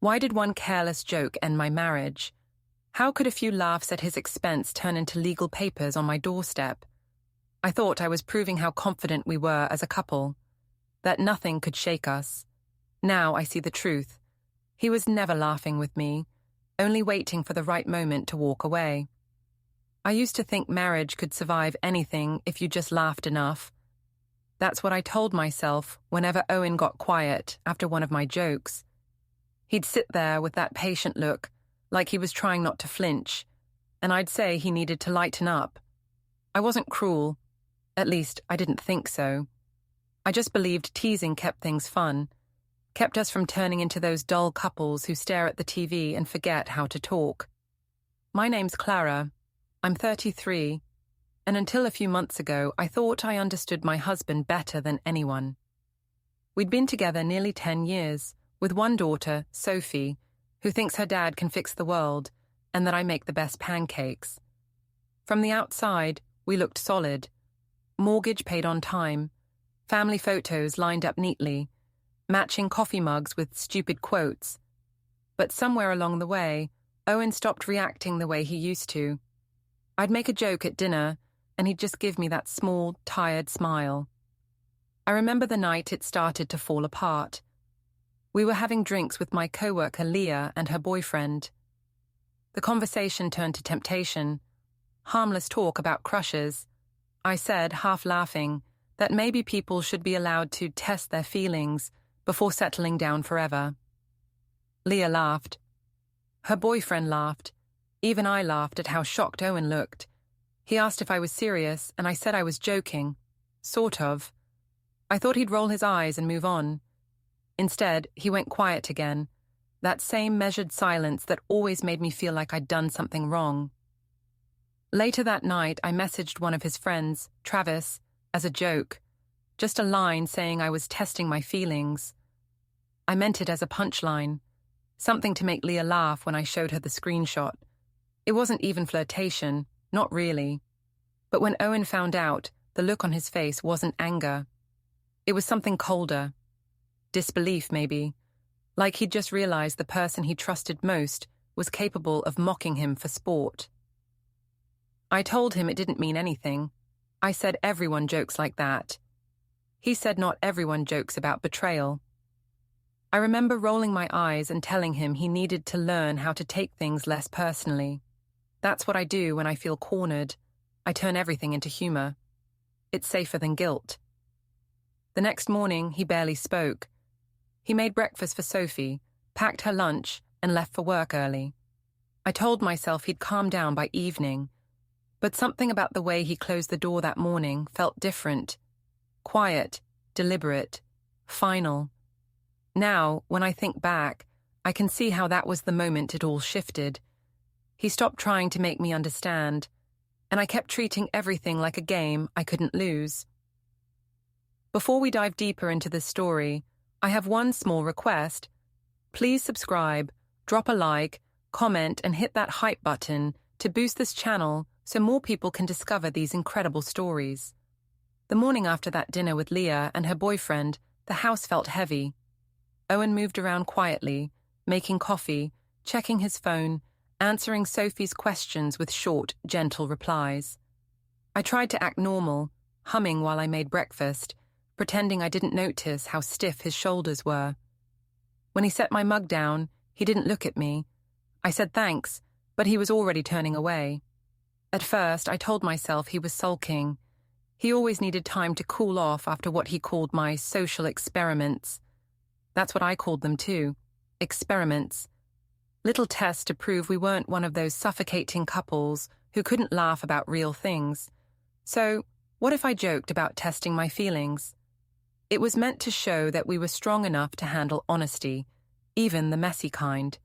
Why did one careless joke end my marriage? How could a few laughs at his expense turn into legal papers on my doorstep? I thought I was proving how confident we were as a couple, that nothing could shake us. Now I see the truth. He was never laughing with me, only waiting for the right moment to walk away. I used to think marriage could survive anything if you just laughed enough. That's what I told myself whenever Owen got quiet after one of my jokes. He'd sit there with that patient look, like he was trying not to flinch, and I'd say he needed to lighten up. I wasn't cruel. At least, I didn't think so. I just believed teasing kept things fun, kept us from turning into those dull couples who stare at the TV and forget how to talk. My name's Clara. I'm 33, and until a few months ago, I thought I understood my husband better than anyone. We'd been together nearly 10 years, with one daughter, Sophie, who thinks her dad can fix the world and that I make the best pancakes. From the outside, we looked solid. Mortgage paid on time, family photos lined up neatly, matching coffee mugs with stupid quotes. But somewhere along the way, Owen stopped reacting the way he used to. I'd make a joke at dinner, and he'd just give me that small, tired smile. I remember the night it started to fall apart. We were having drinks with my coworker Leah and her boyfriend. The conversation turned to temptation, harmless talk about crushes. I said, half laughing, that maybe people should be allowed to test their feelings before settling down forever. Leah laughed. Her boyfriend laughed. Even I laughed at how shocked Owen looked. He asked if I was serious, and I said I was joking. Sort of. I thought he'd roll his eyes and move on. Instead, he went quiet again, that same measured silence that always made me feel like I'd done something wrong. Later that night, I messaged one of his friends, Travis, as a joke, just a line saying I was testing my feelings. I meant it as a punchline, something to make Leah laugh when I showed her the screenshot. It wasn't even flirtation, not really. But when Owen found out, the look on his face wasn't anger. It was something colder. Disbelief, maybe. Like he'd just realized the person he trusted most was capable of mocking him for sport. I told him it didn't mean anything. I said everyone jokes like that. He said not everyone jokes about betrayal. I remember rolling my eyes and telling him he needed to learn how to take things less personally. That's what I do when I feel cornered. I turn everything into humor. It's safer than guilt. The next morning, he barely spoke. He made breakfast for Sophie, packed her lunch, and left for work early. I told myself he'd calm down by evening, but something about the way he closed the door that morning felt different. Quiet, deliberate, final. Now, when I think back, I can see how that was the moment it all shifted. He stopped trying to make me understand, and I kept treating everything like a game I couldn't lose. Before we dive deeper into this story, I have one small request. Please subscribe, drop a like, comment, and hit that hype button to boost this channel so more people can discover these incredible stories. The morning after that dinner with Leah and her boyfriend, the house felt heavy. Owen moved around quietly, making coffee, checking his phone, answering Sophie's questions with short, gentle replies. I tried to act normal, humming while I made breakfast, pretending I didn't notice how stiff his shoulders were. When he set my mug down, he didn't look at me. I said thanks, but he was already turning away. At first, I told myself he was sulking. He always needed time to cool off after what he called my social experiments. That's what I called them too, experiments. Little tests to prove we weren't one of those suffocating couples who couldn't laugh about real things. So, what if I joked about testing my feelings? It was meant to show that we were strong enough to handle honesty, even the messy kind.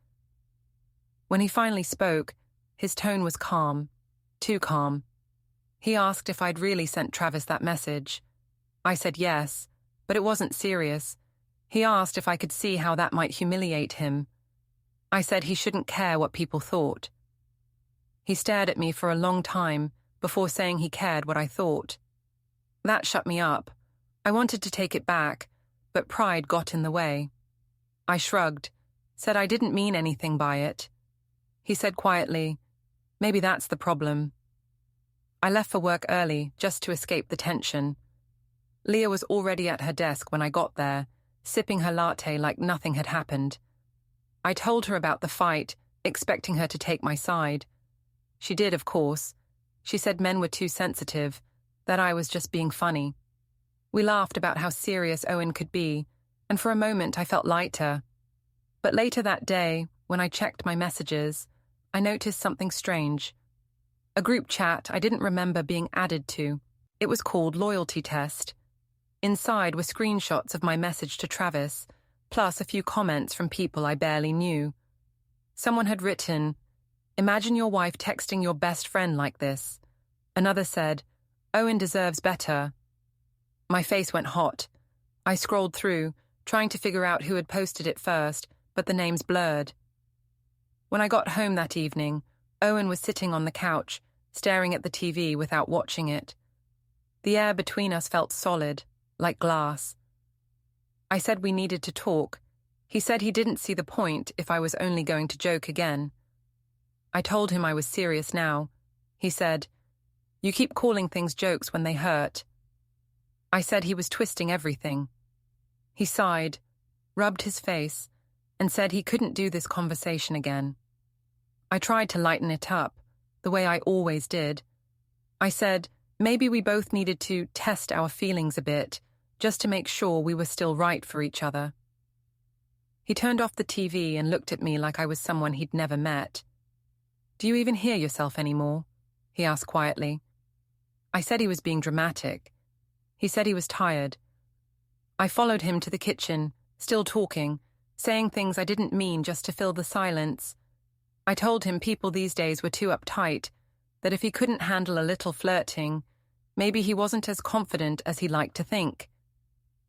When he finally spoke, his tone was calm, too calm. He asked if I'd really sent Travis that message. I said yes, but it wasn't serious. He asked if I could see how that might humiliate him. I said he shouldn't care what people thought. He stared at me for a long time before saying he cared what I thought. That shut me up. I wanted to take it back, but pride got in the way. I shrugged. said I didn't mean anything by it. He said quietly, "Maybe that's the problem." I left for work early just to escape the tension. Leah was already at her desk when I got there, sipping her latte like nothing had happened. I told her about the fight, expecting her to take my side. She did, of course. She said men were too sensitive, that I was just being funny. We laughed about how serious Owen could be, and for a moment I felt lighter. But later that day, when I checked my messages, I noticed something strange. A group chat I didn't remember being added to. It was called Loyalty Test. Inside were screenshots of my message to Travis, plus a few comments from people I barely knew. Someone had written, "Imagine your wife texting your best friend like this." Another said, "Owen deserves better." My face went hot. I scrolled through, trying to figure out who had posted it first, but the names blurred. When I got home that evening, Owen was sitting on the couch, staring at the TV without watching it. The air between us felt solid, like glass. I said we needed to talk. He said he didn't see the point if I was only going to joke again. I told him I was serious now. He said, "You keep calling things jokes when they hurt." I said he was twisting everything. He sighed, rubbed his face, and said he couldn't do this conversation again. I tried to lighten it up, the way I always did. I said maybe we both needed to test our feelings a bit, just to make sure we were still right for each other. He turned off the TV and looked at me like I was someone he'd never met. "Do you even hear yourself anymore?" he asked quietly. I said he was being dramatic. He said he was tired. I followed him to the kitchen, still talking, saying things I didn't mean just to fill the silence. I told him people these days were too uptight, that if he couldn't handle a little flirting, maybe he wasn't as confident as he liked to think.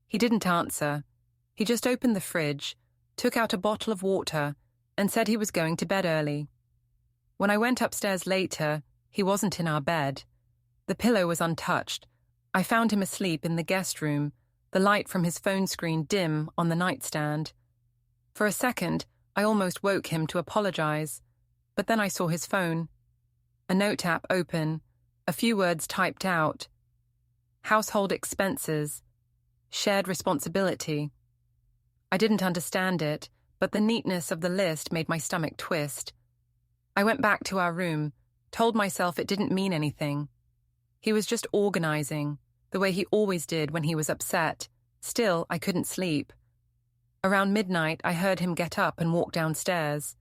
He didn't answer. He just opened the fridge, took out a bottle of water, and said he was going to bed early. When I went upstairs later, he wasn't in our bed. The pillow was untouched. I found him asleep in the guest room, the light from his phone screen dim on the nightstand. For a second, I almost woke him to apologize, but then I saw his phone. A note app open, a few words typed out. Household expenses. Shared responsibility. I didn't understand it, but the neatness of the list made my stomach twist. I went back to our room, told myself it didn't mean anything. He was just organizing, the way he always did when he was upset. Still, I couldn't sleep. Around midnight, I heard him get up and walk downstairs.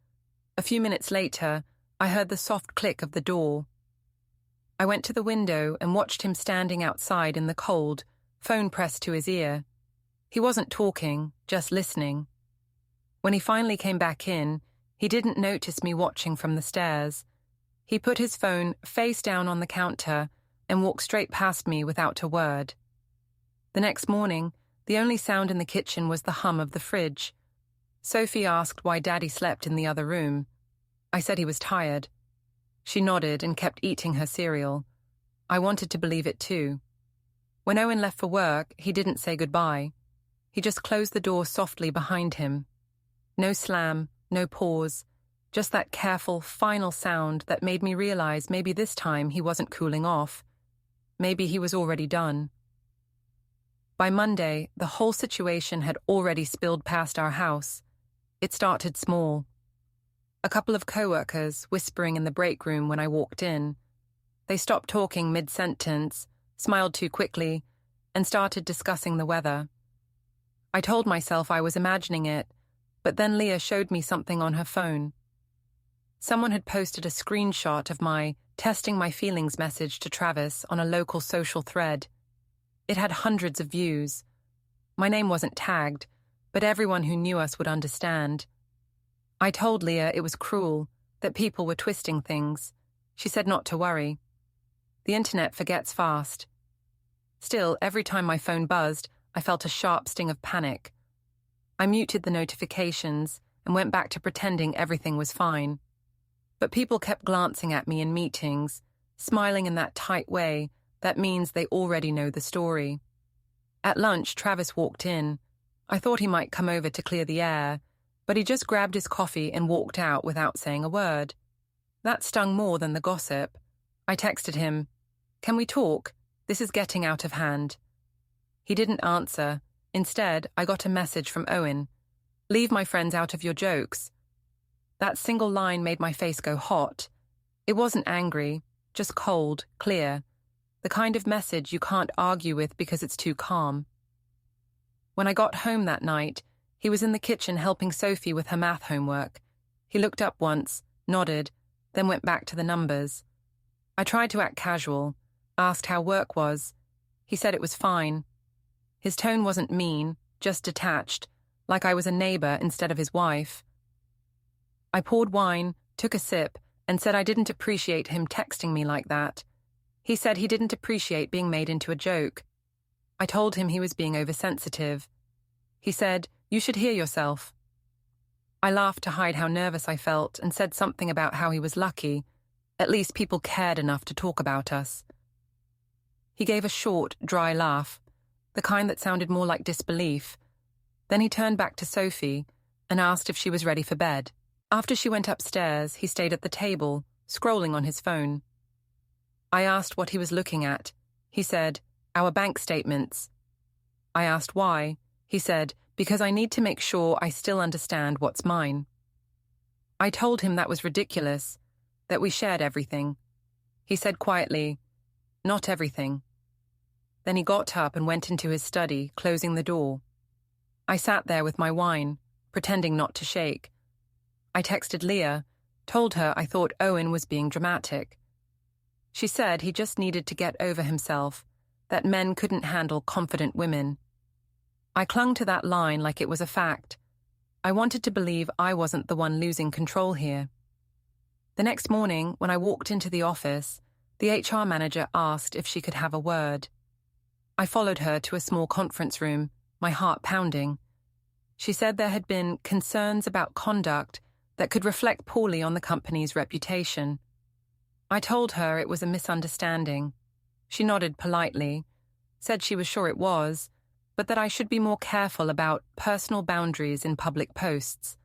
A few minutes later, I heard the soft click of the door. I went to the window and watched him standing outside in the cold, phone pressed to his ear. He wasn't talking, just listening. When he finally came back in, he didn't notice me watching from the stairs. He put his phone face down on the counter and walked straight past me without a word. The next morning, the only sound in the kitchen was the hum of the fridge. Sophie asked why Daddy slept in the other room. I said he was tired. She nodded and kept eating her cereal. I wanted to believe it too. When Owen left for work, he didn't say goodbye. He just closed the door softly behind him. No slam, no pause, just that careful, final sound that made me realize maybe this time he wasn't cooling off. Maybe he was already done. By Monday, the whole situation had already spilled past our house. It started small. A couple of co-workers whispering in the break room when I walked in. They stopped talking mid-sentence, smiled too quickly, and started discussing the weather. I told myself I was imagining it, but then Leah showed me something on her phone. Someone had posted a screenshot of my testing my feelings message to Travis on a local social thread. It had hundreds of views. My name wasn't tagged, but everyone who knew us would understand. I told Leah it was cruel, that people were twisting things. She said not to worry. The internet forgets fast. Still, every time my phone buzzed, I felt a sharp sting of panic. I muted the notifications and went back to pretending everything was fine. But people kept glancing at me in meetings, smiling in that tight way that means they already know the story. At lunch, Travis walked in. I thought he might come over to clear the air, but he just grabbed his coffee and walked out without saying a word. That stung more than the gossip. I texted him, "Can we talk? This is getting out of hand." He didn't answer. Instead, I got a message from Owen. "Leave my friends out of your jokes." That single line made my face go hot. It wasn't angry, just cold, clear. The kind of message you can't argue with because it's too calm. When I got home that night, he was in the kitchen helping Sophie with her math homework. He looked up once, nodded, then went back to the numbers. I tried to act casual, asked how work was. He said it was fine. His tone wasn't mean, just detached, like I was a neighbor instead of his wife. I poured wine, took a sip, and said I didn't appreciate him texting me like that. He said he didn't appreciate being made into a joke. I told him he was being oversensitive. He said, "You should hear yourself." I laughed to hide how nervous I felt and said something about how he was lucky. At least people cared enough to talk about us. He gave a short, dry laugh, the kind that sounded more like disbelief. Then he turned back to Sophie and asked if she was ready for bed. After she went upstairs, he stayed at the table, scrolling on his phone. I asked what he was looking at. He said, "Our bank statements." I asked why. He said, "Because I need to make sure I still understand what's mine." I told him that was ridiculous, that we shared everything. He said quietly, "Not everything." Then he got up and went into his study, closing the door. I sat there with my wine, pretending not to shake. I texted Leah, told her I thought Owen was being dramatic. She said he just needed to get over himself, that men couldn't handle confident women. I clung to that line like it was a fact. I wanted to believe I wasn't the one losing control here. The next morning, when I walked into the office, the HR manager asked if she could have a word. I followed her to a small conference room, my heart pounding. She said there had been concerns about conduct that could reflect poorly on the company's reputation. I told her it was a misunderstanding. She nodded politely, said she was sure it was, but that I should be more careful about personal boundaries in public posts.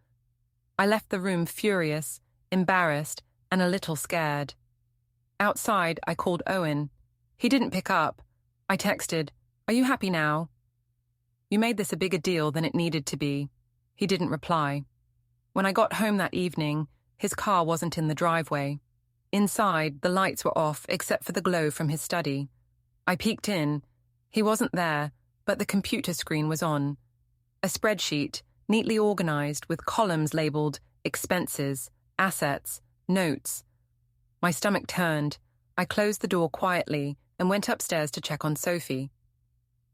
I left the room furious, embarrassed, and a little scared. Outside, I called Owen. He didn't pick up. I texted, "Are you happy now?" "You made this a bigger deal than it needed to be." He didn't reply. When I got home that evening, his car wasn't in the driveway. Inside, the lights were off except for the glow from his study. I peeked in. He wasn't there, but the computer screen was on. A spreadsheet, neatly organized with columns labeled expenses, assets, notes. My stomach turned. I closed the door quietly and went upstairs to check on Sophie.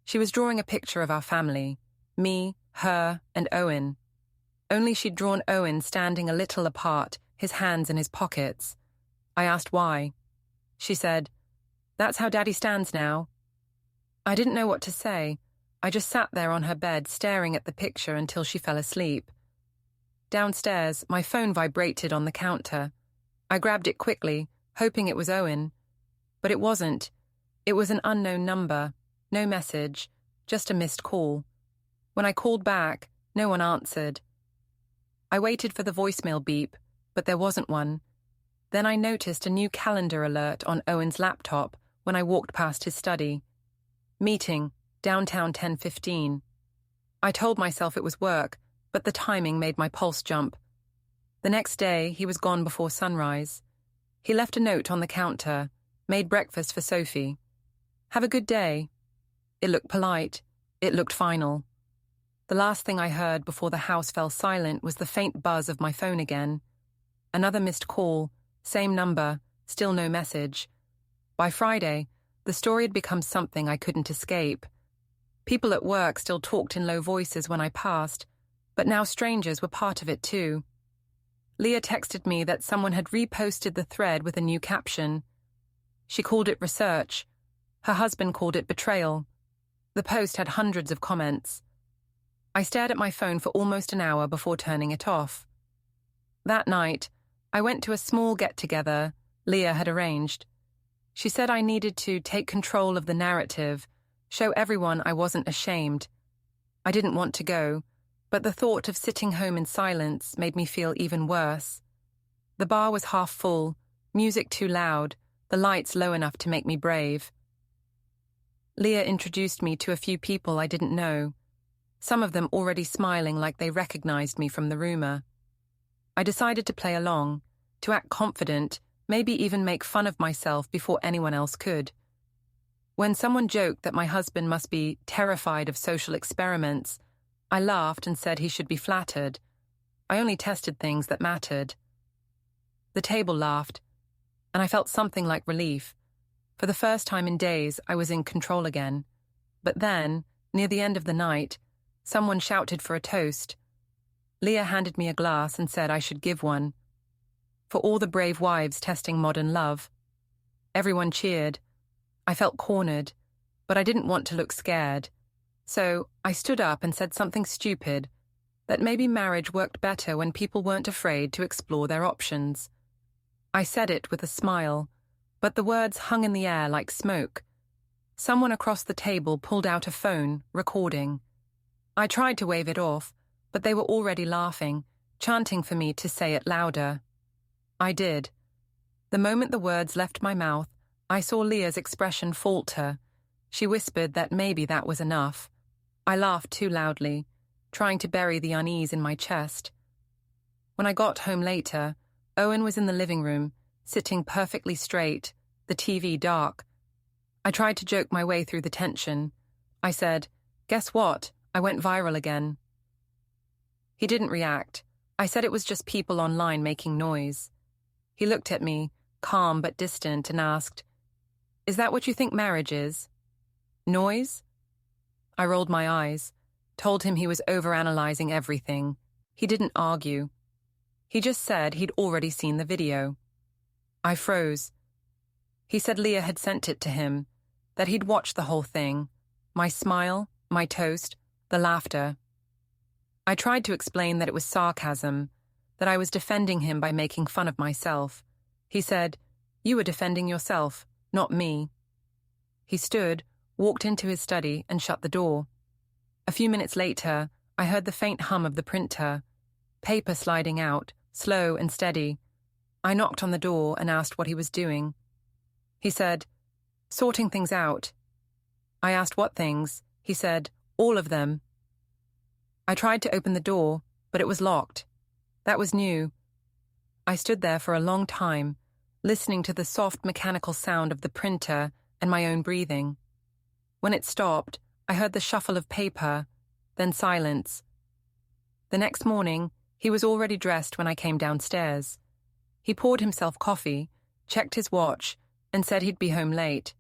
She was drawing a picture of our family, me, her, and Owen. Only she'd drawn Owen standing a little apart, his hands in his pockets. I asked why. She said, "That's how Daddy stands now." I didn't know what to say. I just sat there on her bed staring at the picture until she fell asleep. Downstairs, my phone vibrated on the counter. I grabbed it quickly, hoping it was Owen. But it wasn't. It was an unknown number, no message, just a missed call. When I called back, no one answered. I waited for the voicemail beep, but there wasn't one. Then I noticed a new calendar alert on Owen's laptop when I walked past his study. Meeting, downtown 10:15. I told myself it was work, but the timing made my pulse jump. The next day, he was gone before sunrise. He left a note on the counter, made breakfast for Sophie. "Have a good day." It looked polite. It looked final. The last thing I heard before the house fell silent was the faint buzz of my phone again. Another missed call, same number, still no message. By Friday, the story had become something I couldn't escape. People at work still talked in low voices when I passed, but now strangers were part of it too. Leah texted me that someone had reposted the thread with a new caption. She called it research. Her husband called it betrayal. The post had hundreds of comments. I stared at my phone for almost an hour before turning it off. That night, I went to a small get-together Leah had arranged. She said I needed to take control of the narrative, show everyone I wasn't ashamed. I didn't want to go, But the thought of sitting home in silence made me feel even worse. The bar was half full, music too loud, the lights low enough to make me brave. Leah introduced me to a few people I didn't know, some of them already smiling like they recognized me from the rumor. I decided to play along, to act confident, maybe even make fun of myself before anyone else could. When someone joked that my husband must be terrified of social experiments, I laughed and said he should be flattered. I only tested things that mattered. The table laughed, and I felt something like relief. For the first time in days, I was in control again. But then, near the end of the night, someone shouted for a toast. Leah handed me a glass and said I should give one. For all the brave wives testing modern love. Everyone cheered. I felt cornered, but I didn't want to look scared. So I stood up and said something stupid, that maybe marriage worked better when people weren't afraid to explore their options. I said it with a smile, but the words hung in the air like smoke. Someone across the table pulled out a phone, recording. I tried to wave it off, but they were already laughing, chanting for me to say it louder. I did. The moment the words left my mouth, I saw Leah's expression falter. She whispered that maybe that was enough. I laughed too loudly, trying to bury the unease in my chest. When I got home later, Owen was in the living room, sitting perfectly straight, the TV dark. I tried to joke my way through the tension. I said, "Guess what? I went viral again." He didn't react. I said it was just people online making noise. He looked at me, calm but distant, and asked, "Is that what you think marriage is? Noise?" I rolled my eyes, told him he was overanalyzing everything. He didn't argue. He just said he'd already seen the video. I froze. He said Leah had sent it to him, that he'd watched the whole thing, my smile, my toast, the laughter. I tried to explain that it was sarcasm, that I was defending him by making fun of myself. He said, "You were defending yourself, not me." He stood, walked into his study, and shut the door. A few minutes later, I heard the faint hum of the printer, paper sliding out, slow and steady. I knocked on the door and asked what he was doing. He said, "Sorting things out." I asked what things. He said, "All of them." I tried to open the door, but it was locked. That was new. I stood there for a long time, listening to the soft mechanical sound of the printer and my own breathing. When it stopped, I heard the shuffle of paper, then silence. The next morning, he was already dressed when I came downstairs. He poured himself coffee, checked his watch, and said he'd be home late.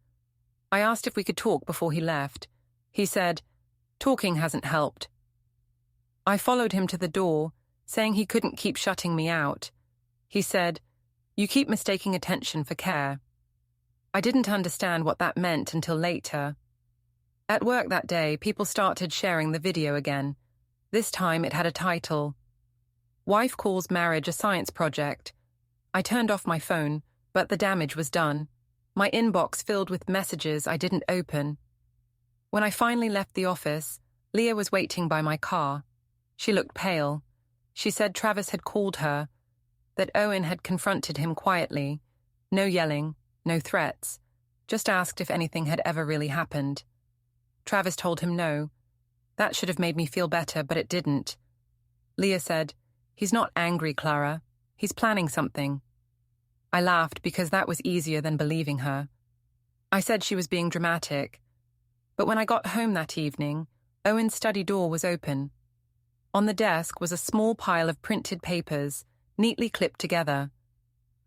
I asked if we could talk before he left. He said, "Talking hasn't helped." I followed him to the door, saying he couldn't keep shutting me out. He said, "You keep mistaking attention for care." I didn't understand what that meant until later. At work that day, people started sharing the video again. This time it had a title, "Wife Calls Marriage a Science Project." I turned off my phone, but the damage was done. My inbox filled with messages I didn't open. When I finally left the office, Leah was waiting by my car. She looked pale. She said Travis had called her, that Owen had confronted him quietly. No yelling, no threats. Just asked if anything had ever really happened. Travis told him no. That should have made me feel better, but it didn't. Leah said, "He's not angry, Clara. He's planning something." I laughed because that was easier than believing her. I said she was being dramatic. But when I got home that evening, Owen's study door was open. On the desk was a small pile of printed papers, neatly clipped together.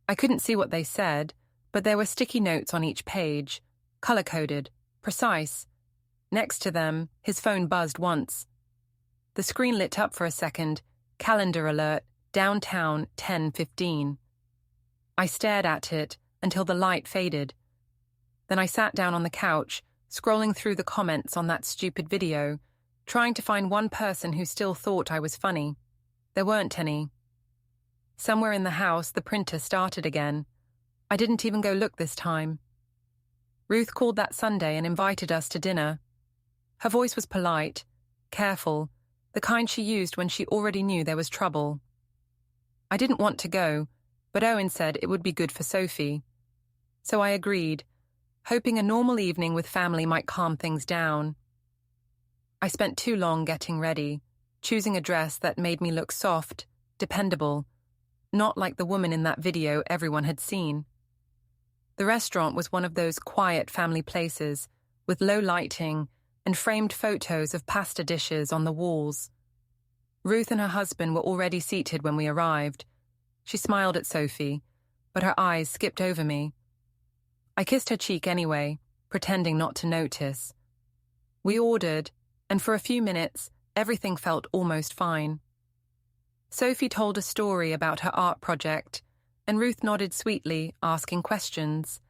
I couldn't see what they said, but there were sticky notes on each page, color-coded, precise. Next to them, his phone buzzed once. The screen lit up for a second, calendar alert, downtown 10:15. I stared at it until the light faded. Then I sat down on the couch, scrolling through the comments on that stupid video, trying to find one person who still thought I was funny. There weren't any. Somewhere in the house, the printer started again. I didn't even go look this time. Ruth called that Sunday and invited us to dinner. Her voice was polite, careful, the kind she used when she already knew there was trouble. I didn't want to go, but Owen said it would be good for Sophie. So I agreed, hoping a normal evening with family might calm things down. I spent too long getting ready, choosing a dress that made me look soft, dependable, not like the woman in that video everyone had seen. The restaurant was one of those quiet family places, with low lighting and framed photos of pasta dishes on the walls. Ruth and her husband were already seated when we arrived. She smiled at Sophie, but her eyes skipped over me. I kissed her cheek anyway, pretending not to notice. We ordered, and for a few minutes, everything felt almost fine. Sophie told a story about her art project, and Ruth nodded sweetly, asking questions.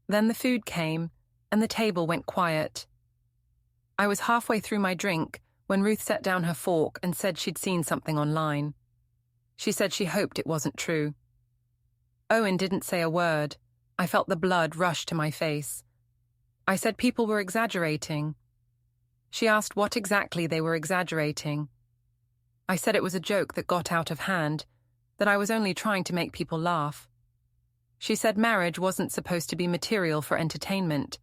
Then the food came, and the table went quiet. I was halfway through my drink when Ruth set down her fork and said she'd seen something online. She said she hoped it wasn't true. Owen didn't say a word. I felt the blood rush to my face. I said people were exaggerating. She asked what exactly they were exaggerating. I said it was a joke that got out of hand, that I was only trying to make people laugh. She said marriage wasn't supposed to be material for entertainment.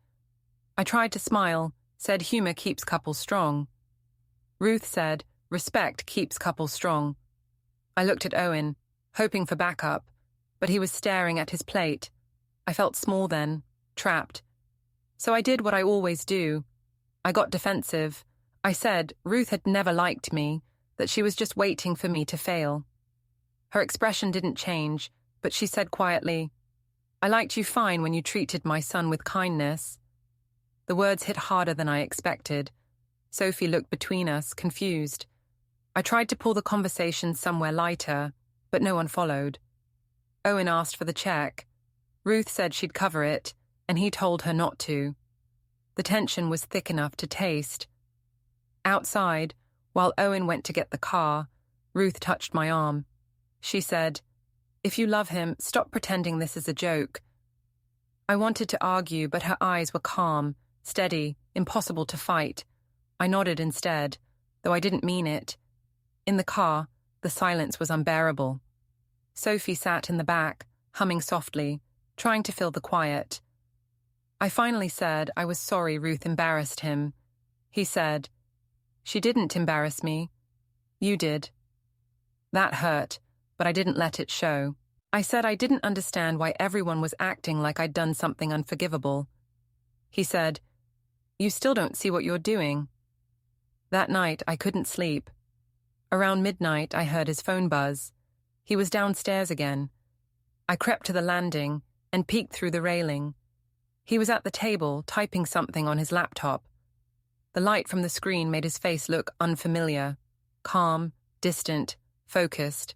I tried to smile, said humor keeps couples strong. Ruth said respect keeps couples strong. I looked at Owen, hoping for backup, but he was staring at his plate. I felt small then, trapped. So I did what I always do. I got defensive. I said Ruth had never liked me, that she was just waiting for me to fail. Her expression didn't change, but she said quietly, "I liked you fine when you treated my son with kindness." The words hit harder than I expected. Sophie looked between us, confused. I tried to pull the conversation somewhere lighter, but no one followed. Owen asked for the check. Ruth said she'd cover it, and he told her not to. The tension was thick enough to taste. Outside, while Owen went to get the car, Ruth touched my arm. She said, "If you love him, stop pretending this is a joke." I wanted to argue, but her eyes were calm, steady, impossible to fight. I nodded instead, though I didn't mean it. In the car, the silence was unbearable. Sophie sat in the back, humming softly, trying to fill the quiet. I finally said I was sorry Ruth embarrassed him. He said, "She didn't embarrass me. You did." That hurt, but I didn't let it show. I said I didn't understand why everyone was acting like I'd done something unforgivable. He said, "You still don't see what you're doing." That night, I couldn't sleep. Around midnight, I heard his phone buzz. He was downstairs again. I crept to the landing and peeked through the railing. He was at the table, typing something on his laptop. The light from the screen made his face look unfamiliar, calm, distant, focused.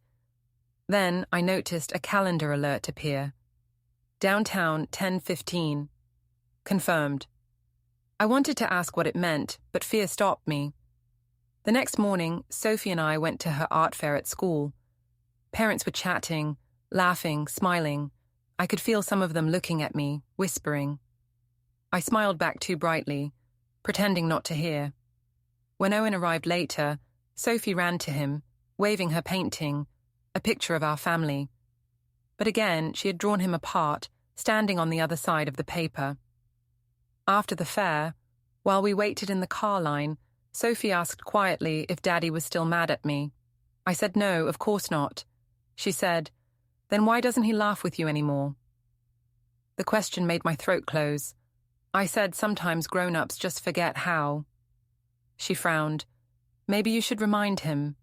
Then I noticed a calendar alert appear. Downtown, 10:15. Confirmed. I wanted to ask what it meant, but fear stopped me. The next morning, Sophie and I went to her art fair at school. Parents were chatting, laughing, smiling. I could feel some of them looking at me, whispering. I smiled back too brightly, pretending not to hear. When Owen arrived later, Sophie ran to him, waving her painting, a picture of our family. But again, she had drawn him apart, standing on the other side of the paper. After the fair, while we waited in the car line, Sophie asked quietly if Daddy was still mad at me. I said no, of course not. She said, "Then why doesn't he laugh with you anymore?" The question made my throat close. I said sometimes grown-ups just forget how. She frowned. "Maybe you should remind him."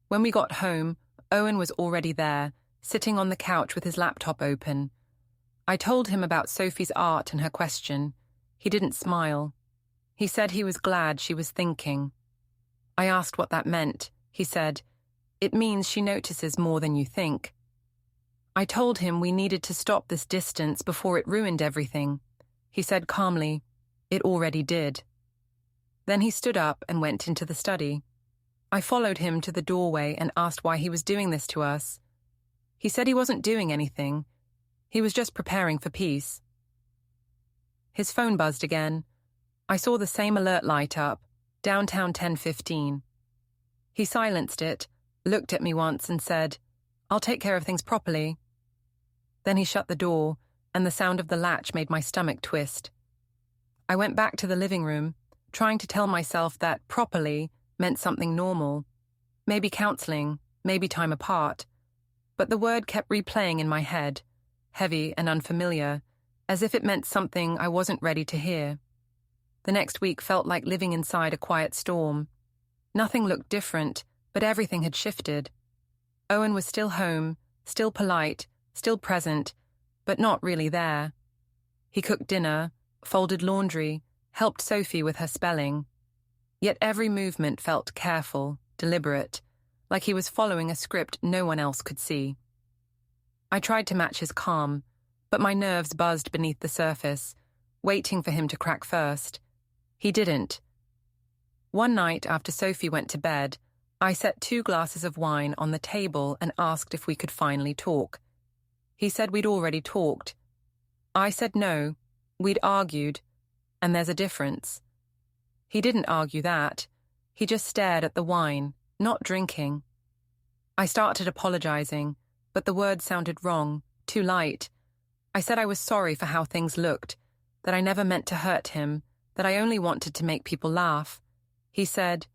When we got home, Owen was already there, sitting on the couch with his laptop open. I told him about Sophie's art and her question. He didn't smile. He said he was glad she was thinking. I asked what that meant. He said, "It means she notices more than you think." I told him we needed to stop this distance before it ruined everything. He said calmly, "It already did." Then he stood up and went into the study. I followed him to the doorway and asked why he was doing this to us. He said he wasn't doing anything. He was just preparing for peace. His phone buzzed again. I saw the same alert light up, downtown 10:15. He silenced it, looked at me once and said, "I'll take care of things properly." Then he shut the door, and the sound of the latch made my stomach twist. I went back to the living room, trying to tell myself that properly meant something normal. Maybe counseling, maybe time apart. But the word kept replaying in my head, heavy and unfamiliar, as if it meant something I wasn't ready to hear. The next week felt like living inside a quiet storm. Nothing looked different, but everything had shifted. Owen was still home, still polite, still present, but not really there. He cooked dinner, folded laundry, helped Sophie with her spelling. Yet every movement felt careful, deliberate, like he was following a script no one else could see. I tried to match his calm, but my nerves buzzed beneath the surface, waiting for him to crack first. He didn't. One night after Sophie went to bed, I set 2 glasses of wine on the table and asked if we could finally talk. He said we'd already talked. I said no, we'd argued, and there's a difference. He didn't argue that. He just stared at the wine, not drinking. I started apologizing, but the words sounded wrong, too light. I said I was sorry for how things looked, that I never meant to hurt him, that I only wanted to make people laugh. He said,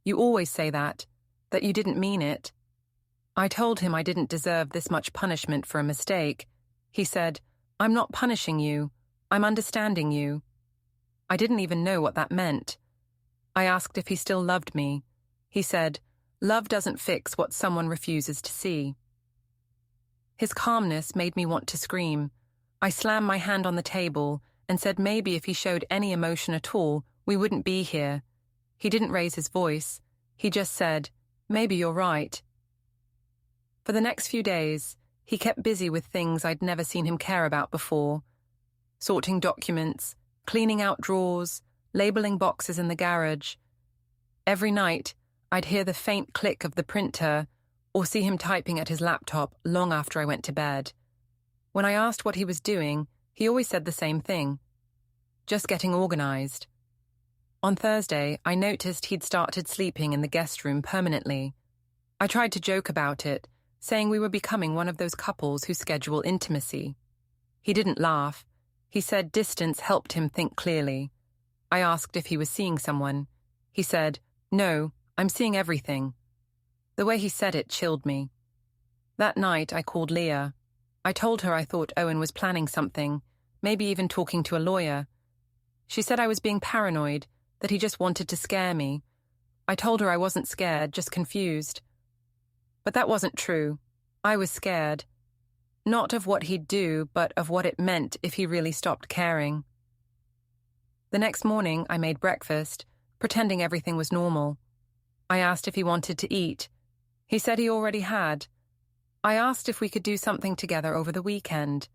"You always say that you didn't mean it." I told him I didn't deserve this much punishment for a mistake. He said, "I'm not punishing you, I'm understanding you." I didn't even know what that meant. I asked if he still loved me. He said, "Love doesn't fix what someone refuses to see." His calmness made me want to scream. I slammed my hand on the table and said maybe if he showed any emotion at all, we wouldn't be here. He didn't raise his voice. He just said, "Maybe you're right." For the next few days, he kept busy with things I'd never seen him care about before. Sorting documents, cleaning out drawers, labeling boxes in the garage. Every night, I'd hear the faint click of the printer or see him typing at his laptop long after I went to bed. When I asked what he was doing, he always said the same thing. Just getting organized. On Thursday, I noticed he'd started sleeping in the guest room permanently. I tried to joke about it, saying we were becoming one of those couples who schedule intimacy. He didn't laugh. He said distance helped him think clearly. I asked if he was seeing someone. He said, "No, I'm seeing everything." The way he said it chilled me. That night, I called Leah. I told her I thought Owen was planning something, maybe even talking to a lawyer. She said I was being paranoid, that he just wanted to scare me. I told her I wasn't scared, just confused. But that wasn't true. I was scared. Not of what he'd do, but of what it meant if he really stopped caring. The next morning, I made breakfast, pretending everything was normal. I asked if he wanted to eat. He said he already had. I asked if we could do something together over the weekend.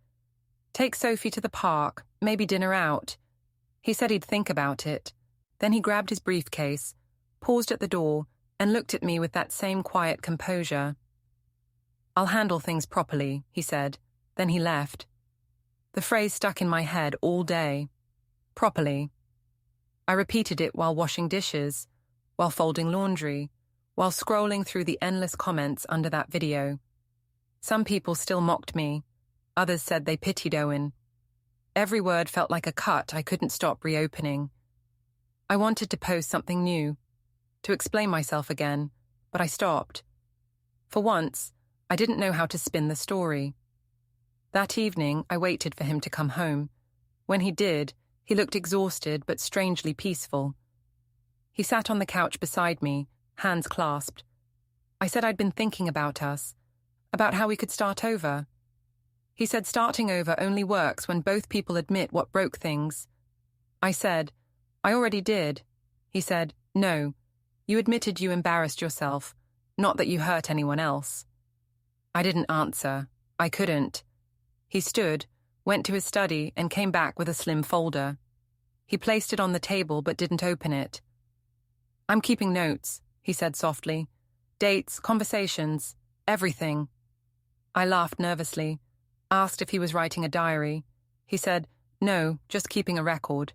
Take Sophie to the park, maybe dinner out. He said he'd think about it. Then he grabbed his briefcase, paused at the door, and looked at me with that same quiet composure. "I'll handle things properly," he said. Then he left. The phrase stuck in my head all day. Properly. I repeated it while washing dishes, while folding laundry, while scrolling through the endless comments under that video. Some people still mocked me. Others said they pitied Owen. Every word felt like a cut I couldn't stop reopening. I wanted to post something new, to explain myself again, but I stopped. For once, I didn't know how to spin the story. That evening, I waited for him to come home. When he did, he looked exhausted but strangely peaceful. He sat on the couch beside me, hands clasped. I said I'd been thinking about us, about how we could start over. He said starting over only works when both people admit what broke things. I said, "I already did." He said, "No, you admitted you embarrassed yourself, not that you hurt anyone else." I didn't answer. I couldn't. He stood, went to his study, and came back with a slim folder. He placed it on the table but didn't open it. "I'm keeping notes," he said softly. "Dates, conversations, everything." I laughed nervously, asked if he was writing a diary. He said, "No, just keeping a record."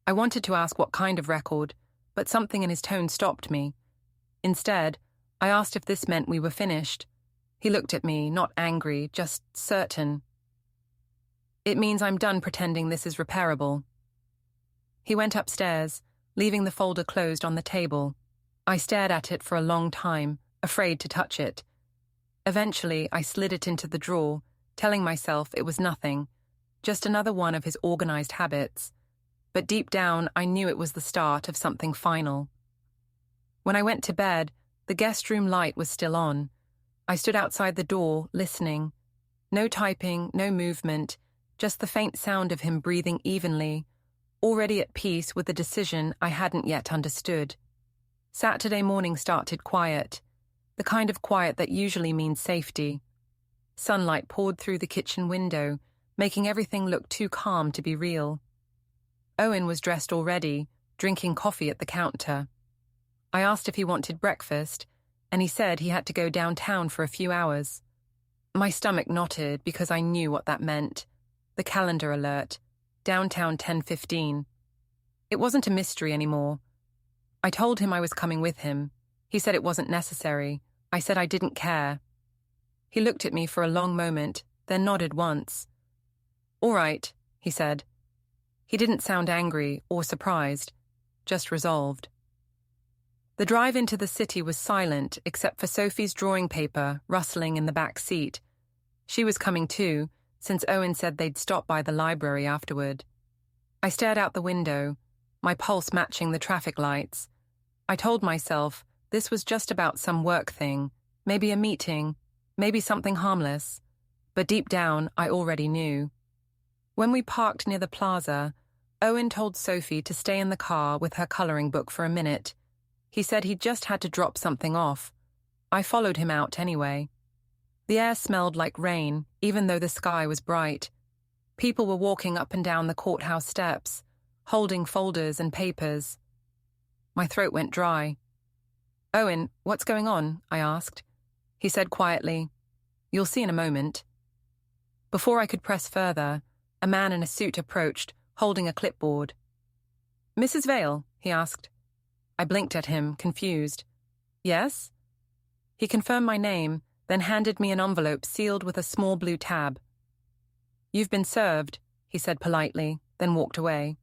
I wanted to ask what kind of record, but something in his tone stopped me. Instead, I asked if this meant we were finished. He looked at me, not angry, just certain. It means I'm done pretending this is repairable. He went upstairs, leaving the folder closed on the table. I stared at it for a long time, afraid to touch it. Eventually, I slid it into the drawer, telling myself it was nothing, just another one of his organized habits. But deep down, I knew it was the start of something final. When I went to bed, the guest room light was still on. I stood outside the door, listening. No typing, no movement, just the faint sound of him breathing evenly, already at peace with the decision I hadn't yet understood. Saturday morning started quiet, the kind of quiet that usually means safety. Sunlight poured through the kitchen window, making everything look too calm to be real. Owen was dressed already, drinking coffee at the counter. I asked if he wanted breakfast, and he said he had to go downtown for a few hours. My stomach knotted because I knew what that meant. The calendar alert. Downtown 10:15. It wasn't a mystery anymore. I told him I was coming with him. He said it wasn't necessary. I said I didn't care. He looked at me for a long moment, then nodded once. "All right," he said. He didn't sound angry or surprised, just resolved. The drive into the city was silent except for Sophie's drawing paper rustling in the back seat. She was coming too, since Owen said they'd stop by the library afterward. I stared out the window, my pulse matching the traffic lights. I told myself this was just about some work thing, maybe a meeting, maybe something harmless. But deep down, I already knew. When we parked near the plaza, Owen told Sophie to stay in the car with her coloring book for a minute. He said he just had to drop something off. I followed him out anyway. The air smelled like rain, even though the sky was bright. People were walking up and down the courthouse steps, holding folders and papers. My throat went dry. "Owen, what's going on?" I asked. He said quietly, "You'll see in a moment." Before I could press further, a man in a suit approached, holding a clipboard. "Mrs. Vale?" he asked. I blinked at him, confused. "Yes?" He confirmed my name, then handed me an envelope sealed with a small blue tab. "You've been served," he said politely, then walked away.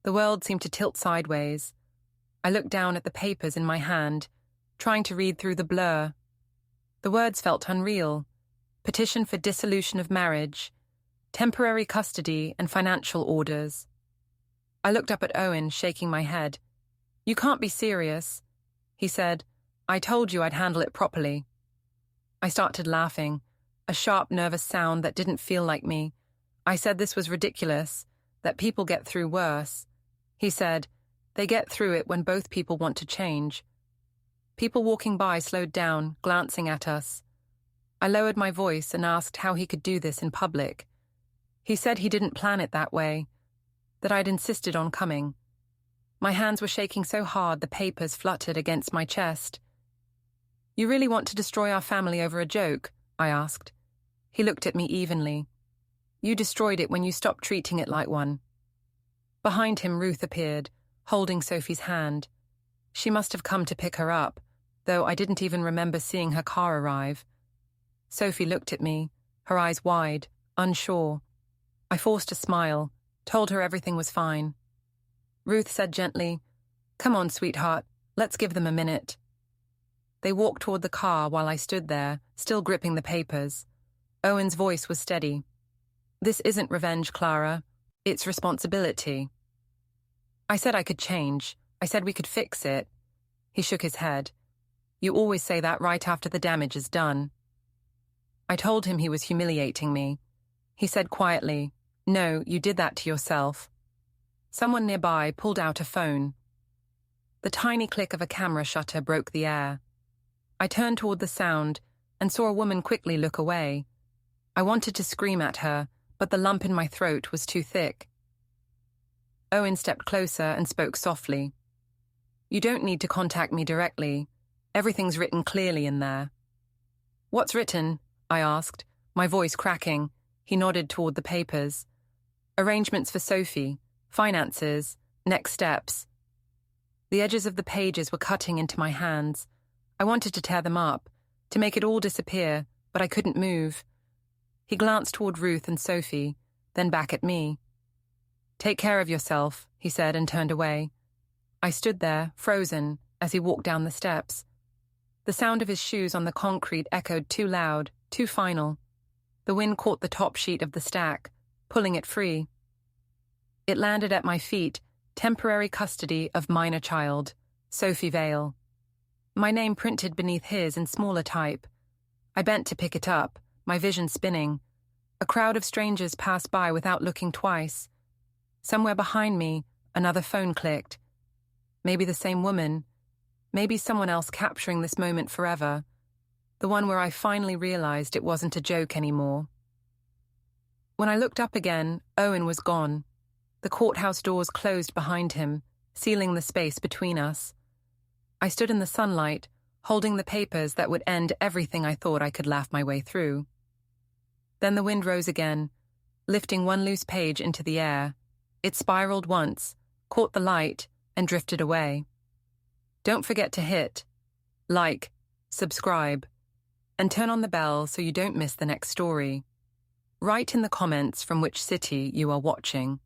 The world seemed to tilt sideways. I looked down at the papers in my hand, trying to read through the blur. The words felt unreal. Petition for dissolution of marriage, temporary custody and financial orders. I looked up at Owen, shaking my head. "You can't be serious," he said. "I told you I'd handle it properly." I started laughing, a sharp, nervous sound that didn't feel like me. I said this was ridiculous, that people get through worse. He said, "They get through it when both people want to change." People walking by slowed down, glancing at us. I lowered my voice and asked how he could do this in public. He said he didn't plan it that way, that I'd insisted on coming. My hands were shaking so hard the papers fluttered against my chest. "You really want to destroy our family over a joke?" I asked. He looked at me evenly. "You destroyed it when you stopped treating it like one." Behind him, Ruth appeared, holding Sophie's hand. She must have come to pick her up, though I didn't even remember seeing her car arrive. Sophie looked at me, her eyes wide, unsure. I forced a smile, told her everything was fine. Ruth said gently, "Come on, sweetheart, let's give them a minute." They walked toward the car while I stood there, still gripping the papers. Owen's voice was steady. "This isn't revenge, Clara. It's responsibility." I said I could change. I said we could fix it. He shook his head. "You always say that right after the damage is done." I told him he was humiliating me. He said quietly, "No, you did that to yourself." Someone nearby pulled out a phone. The tiny click of a camera shutter broke the air. I turned toward the sound and saw a woman quickly look away. I wanted to scream at her, but the lump in my throat was too thick. Owen stepped closer and spoke softly. "You don't need to contact me directly. Everything's written clearly in there." "What's written?" I asked, my voice cracking. He nodded toward the papers. "Arrangements for Sophie, finances, next steps." The edges of the pages were cutting into my hands. I wanted to tear them up, to make it all disappear, but I couldn't move. He glanced toward Ruth and Sophie, then back at me. "Take care of yourself," he said and turned away. I stood there, frozen, as he walked down the steps. The sound of his shoes on the concrete echoed too loud, too final. The wind caught the top sheet of the stack, pulling it free. It landed at my feet, temporary custody of minor child, Sophie Vale. My name printed beneath his in smaller type. I bent to pick it up, my vision spinning. A crowd of strangers passed by without looking twice. Somewhere behind me, another phone clicked. Maybe the same woman. Maybe someone else capturing this moment forever. The one where I finally realized it wasn't a joke anymore. When I looked up again, Owen was gone. The courthouse doors closed behind him, sealing the space between us. I stood in the sunlight, holding the papers that would end everything I thought I could laugh my way through. Then the wind rose again, lifting one loose page into the air. It spiraled once, caught the light, and drifted away. Don't forget to hit like, subscribe, and turn on the bell so you don't miss the next story. Write in the comments from which city you are watching.